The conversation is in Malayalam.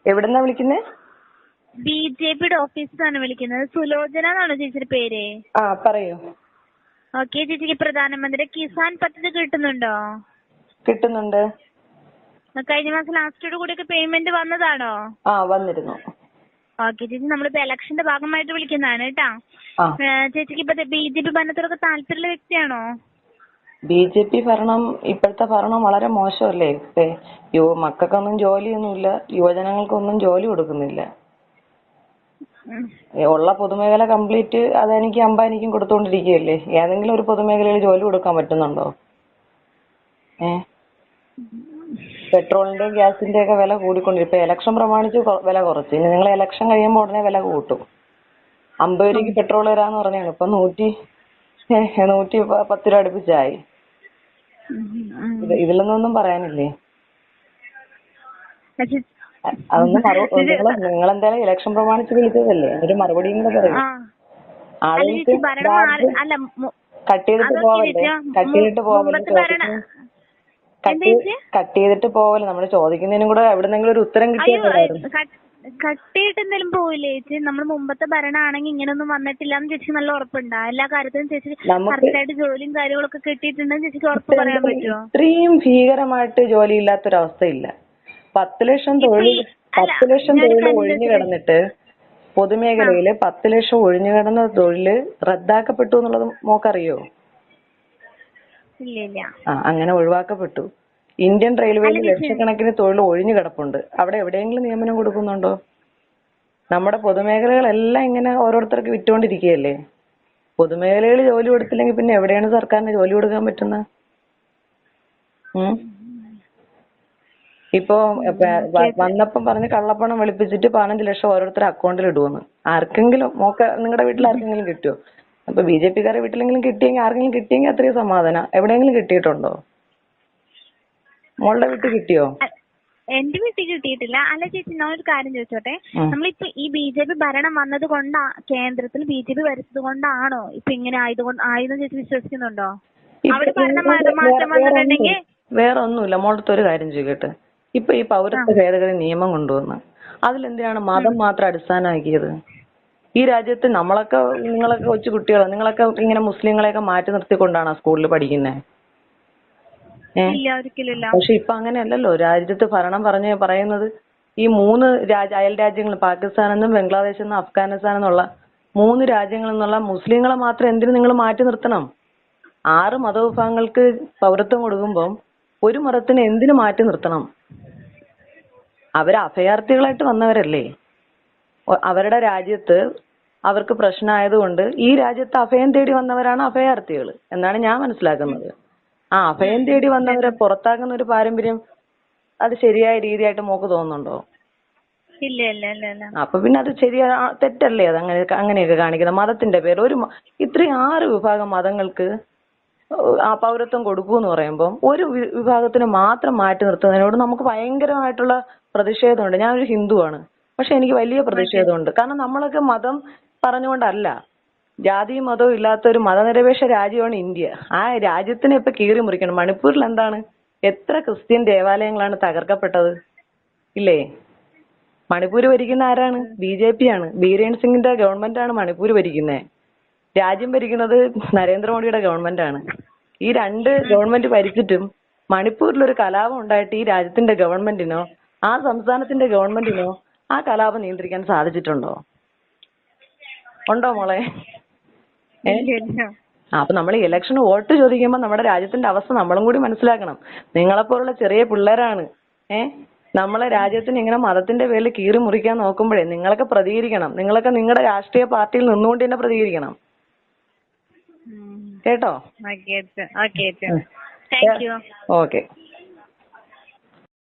എവിടെന്നാ വിളിക്കുന്നേ? ബിജെപിയുടെ ഓഫീസിൽ നിന്നാണ് വിളിക്കുന്നത്. സുലോചന എന്നാണോ ചേച്ചിയുടെ പേര്? ആ പറയൂ. ഓക്കെ, ചേച്ചിക്ക് പ്രധാനമന്ത്രി കിസാൻ പദ്ധതി കിട്ടുന്നുണ്ടോ? കിട്ടുന്നുണ്ട്. കഴിഞ്ഞ മാസം ലാസ്റ്റോട് കൂടിയൊക്കെ പേയ്മെന്റ് വന്നതാണോ? ആ വന്നിരുന്നു. ഓക്കെ ചേച്ചി, നമ്മളിപ്പോ ഇലക്ഷന്റെ ഭാഗമായിട്ട് വിളിക്കുന്നതാണ് കേട്ടാ. ആ ചേച്ചിക്ക് ഇപ്പൊ ബിജെപി ഭരണത്തോടൊക്കെ താല്പര്യമുള്ള വ്യക്തിയാണോ? ബിജെപി ഭരണം, ഇപ്പോഴത്തെ ഭരണം വളരെ മോശമല്ലേ. മക്കൾക്കൊന്നും ജോലിയൊന്നുമില്ല, യുവജനങ്ങൾക്കൊന്നും ജോലി കൊടുക്കുന്നില്ല. ഉള്ള പൊതുമേഖല കംപ്ലീറ്റ് അദാനിക്കും അംബാനിക്കും കൊടുത്തുകൊണ്ടിരിക്കുകയല്ലേ. ഏതെങ്കിലും ഒരു പൊതുമേഖലയിൽ ജോലി കൊടുക്കാൻ പറ്റുന്നുണ്ടോ? പെട്രോളിന്റെയും ഗ്യാസിന്റെയും ഒക്കെ വില കൂടിക്കൊണ്ടിരിക്കും. ഇപ്പൊ ഇലക്ഷൻ പ്രമാണിച്ച് വില കുറച്ച്. ഇനി നിങ്ങൾ ഇലക്ഷൻ കഴിയുമ്പോൾ ഉടനെ വില കൂട്ടും. 50 രൂപയ്ക്ക് പെട്രോൾ തരാന്ന് പറഞ്ഞാണ്, ഇപ്പൊ 110 രൂപ അടുപ്പിച്ചായി. ഇതിലൊന്നും പറയാനില്ലേ? അതൊന്നും നിങ്ങളെന്തായാലും ഇലക്ഷൻ പ്രമാണിച്ച് വിളിച്ചതല്ലേ, ഒരു മറുപടിയും കൂടെ പറയും. ആളുകൾക്ക് കട്ട് ചെയ്തിട്ട് പോവല്ലേ, കട്ട് ചെയ്തിട്ട് പോവല്ലേ. നമ്മൾ ചോദിക്കുന്നതിനും കൂടെ എവിടെന്നെങ്കിലും ഒരു ഉത്തരം കിട്ടിയതായിരുന്നു. കട്ടിയിട്ട് പോവില്ലേ ചേച്ചി? നമ്മൾ മുമ്പത്തെ ഭരണമാണെങ്കിൽ ഇങ്ങനൊന്നും വന്നിട്ടില്ല എന്ന് ചേച്ചി നല്ല ഉറപ്പുണ്ടാ? എല്ലാ കാര്യത്തിലും ചേച്ചി കറക്റ്റായിട്ട് ജോലിയും കാര്യങ്ങളൊക്കെ കിട്ടിയിട്ടുണ്ടെന്ന് ചേച്ചിക്ക് ഉറപ്പ് പറയാൻ പറ്റുമോ? ഇത്രയും ഭീകരമായിട്ട് ജോലി ഇല്ലാത്തൊരവസ്ഥയില്ല. 10 ലക്ഷം തൊഴിൽ ഒഴിഞ്ഞു കിടന്നിട്ട് പൊതുമേഖലയില് 10 ലക്ഷം ഒഴിഞ്ഞു കിടന്ന തൊഴില് റദ്ദാക്കപ്പെട്ടു എന്നുള്ളത് മോക്കറിയോ? അങ്ങനെ ഒഴിവാക്കപ്പെട്ടു. ഇന്ത്യൻ റെയിൽവേയിൽ ലക്ഷക്കണക്കിന് തൊഴിൽ ഒഴിഞ്ഞു കിടപ്പുണ്ട്. അവിടെ എവിടെയെങ്കിലും നിയമനം കൊടുക്കുന്നുണ്ടോ? നമ്മുടെ പൊതുമേഖലകളെല്ലാം ഇങ്ങനെ ഓരോരുത്തർക്ക് വിറ്റുകൊണ്ടിരിക്കുകയല്ലേ. പൊതുമേഖലകളിൽ ജോലി കൊടുത്തില്ലെങ്കിൽ പിന്നെ എവിടെയാണ് സർക്കാരിന് ജോലി കൊടുക്കാൻ പറ്റുന്നത്? ഇപ്പൊ വന്നപ്പം പറഞ്ഞ് കള്ളപ്പണം വെളുപ്പിച്ചിട്ട് 15 ലക്ഷം ഓരോരുത്തരുടെ അക്കൗണ്ടിൽ ഇടുവെന്ന്. ആർക്കെങ്കിലും നിങ്ങളുടെ വീട്ടിൽ ആർക്കെങ്കിലും കിട്ടുമോ? അപ്പൊ ബിജെപിക്കാരുടെ വീട്ടിലെങ്കിലും കിട്ടിയെങ്കിൽ, ആർക്കെങ്കിലും കിട്ടിയെങ്കിൽ അത്രയും സമാധാനം. എവിടെയെങ്കിലും കിട്ടിയിട്ടുണ്ടോ? മോളുടെ വീട്ടിൽ കിട്ടിയോ? എന്റെ വീട്ടിൽ കിട്ടിയിട്ടില്ല. അല്ല ചേച്ചി, ഞാനൊരു കാര്യം ചോദിച്ചോട്ടെ. നമ്മളിപ്പോ ഈ ബിജെപി ഭരണം വന്നത് കൊണ്ടാ, കേന്ദ്രത്തിൽ ബിജെപി ഭരിച്ചത് കൊണ്ടാണോ ഇപ്പൊ ഇങ്ങനെ ആയെന്ന് ചേച്ചി വിശ്വസിക്കുന്നുണ്ടോ? അവിടെ ഭരണം മാറ്റം വന്നിട്ടുണ്ടെങ്കിൽ വേറെ ഒന്നുമില്ല. മോളത്തെ ഒരു കാര്യം ചോദിക്കട്ടെ. ഇപ്പൊ ഈ പൗരത്വ ഭേദഗതി നിയമം കൊണ്ടുവന്ന് അതിലെന്തിനാണ് മതം മാത്രം അടിസ്ഥാനമാക്കിയത്? ഈ രാജ്യത്ത് നിങ്ങളൊക്കെ കൊച്ചു കുട്ടികളോ, നിങ്ങളൊക്കെ ഇങ്ങനെ മുസ്ലിങ്ങളെയൊക്കെ മാറ്റി നിർത്തിക്കൊണ്ടാണ് സ്കൂളിൽ പഠിക്കുന്നത്. പക്ഷെ ഇപ്പൊ അങ്ങനെയല്ലല്ലോ. രാജ്യത്ത് ഭരണം പറയുന്നത് ഈ 3 അയൽ രാജ്യങ്ങൾ, പാകിസ്ഥാൻ എന്നും ബംഗ്ലാദേശ് എന്നും അഫ്ഗാനിസ്ഥാൻ എന്നുള്ള 3 രാജ്യങ്ങളിൽ നിന്നുള്ള മുസ്ലിങ്ങളെ മാത്രം എന്തിനു നിങ്ങൾ മാറ്റി നിർത്തണം? 6 മതവിഭാഗങ്ങൾക്ക് പൗരത്വം കൊടുക്കുമ്പോൾ ഒരു മതത്തിന് എന്തിനു മാറ്റി നിർത്തണം? അവര് അഭയാർത്ഥികളായിട്ട് വന്നവരല്ലേ. അവരുടെ രാജ്യത്ത് അവർക്ക് പ്രശ്നമായതുകൊണ്ട് ഈ രാജ്യത്ത് അഭയം തേടി വന്നവരാണ് അഭയാർത്ഥികൾ എന്നാണ് ഞാൻ മനസ്സിലാക്കുന്നത്. അഭയം തേടി വന്നവരെ പുറത്താക്കുന്ന ഒരു പാരമ്പര്യം അത് ശരിയായ രീതിയായിട്ട് മോക്ക് തോന്നുന്നുണ്ടോ? അപ്പൊ പിന്നെ അത് തെറ്റല്ലേ? അത് അങ്ങനെയൊക്കെ കാണിക്കുന്നത് മതത്തിന്റെ പേര്. ഇത്രയും 6 വിഭാഗം മതങ്ങൾക്ക് പൗരത്വം കൊടുക്കൂന്ന് പറയുമ്പോൾ ഒരു വിഭാഗത്തിന് മാത്രം മാറ്റി നിർത്തുന്നതിനോട് നമുക്ക് ഭയങ്കരമായിട്ടുള്ള പ്രതിഷേധമുണ്ട്. ഞാനൊരു ഹിന്ദുവാണ്, പക്ഷെ എനിക്ക് വലിയ പ്രതിഷേധമുണ്ട്. കാരണം നമ്മളൊക്കെ മതം പറഞ്ഞുകൊണ്ടല്ല, ജാതിയും മതവും ഇല്ലാത്ത ഒരു മതനിരപേക്ഷ രാജ്യമാണ് ഇന്ത്യ. ആ രാജ്യത്തിനെ ഇപ്പൊ കീറി മുറിക്കണം. മണിപ്പൂരിൽ എന്താണ്, എത്ര ക്രിസ്ത്യൻ ദേവാലയങ്ങളാണ് തകർക്കപ്പെട്ടത് ഇല്ലേ? മണിപ്പൂർ ഭരിക്കുന്ന ആരാണ്? ബിജെപി ആണ്. ബീരേൻ സിംഗിന്റെ ഗവൺമെന്റ് ആണ് മണിപ്പൂർ ഭരിക്കുന്നത്. രാജ്യം ഭരിക്കുന്നത് നരേന്ദ്രമോദിയുടെ ഗവൺമെന്റ് ആണ്. ഈ 2 ഗവൺമെന്റ് ഭരിച്ചിട്ടും മണിപ്പൂരിലൊരു കലാപം ഉണ്ടായിട്ട് ഈ രാജ്യത്തിന്റെ ഗവൺമെന്റിനോ ആ സംസ്ഥാനത്തിന്റെ ഗവൺമെന്റിനോ ആ കലാപം നിയന്ത്രിക്കാൻ സാധിച്ചിട്ടുണ്ടോ? ഉണ്ടോ മോളെ? അപ്പൊ നമ്മൾ ഇലക്ഷന് വോട്ട് ചോദിക്കുമ്പോൾ നമ്മുടെ രാജ്യത്തിന്റെ അവസ്ഥ നമ്മളും കൂടി മനസ്സിലാക്കണം. നിങ്ങളെപ്പോലുള്ള ചെറിയ പിള്ളേരാണ് നമ്മളെ രാജ്യത്തിന് ഇങ്ങനെ മതത്തിന്റെ പേരിൽ കീറി മുറിക്കാൻ നോക്കുമ്പോഴേ നിങ്ങളൊക്കെ പ്രതികരിക്കണം. നിങ്ങളൊക്കെ നിങ്ങളുടെ രാഷ്ട്രീയ പാർട്ടിയിൽ നിന്നുകൊണ്ട് തന്നെ പ്രതികരിക്കണം. കേട്ടോ? ഓക്കെ.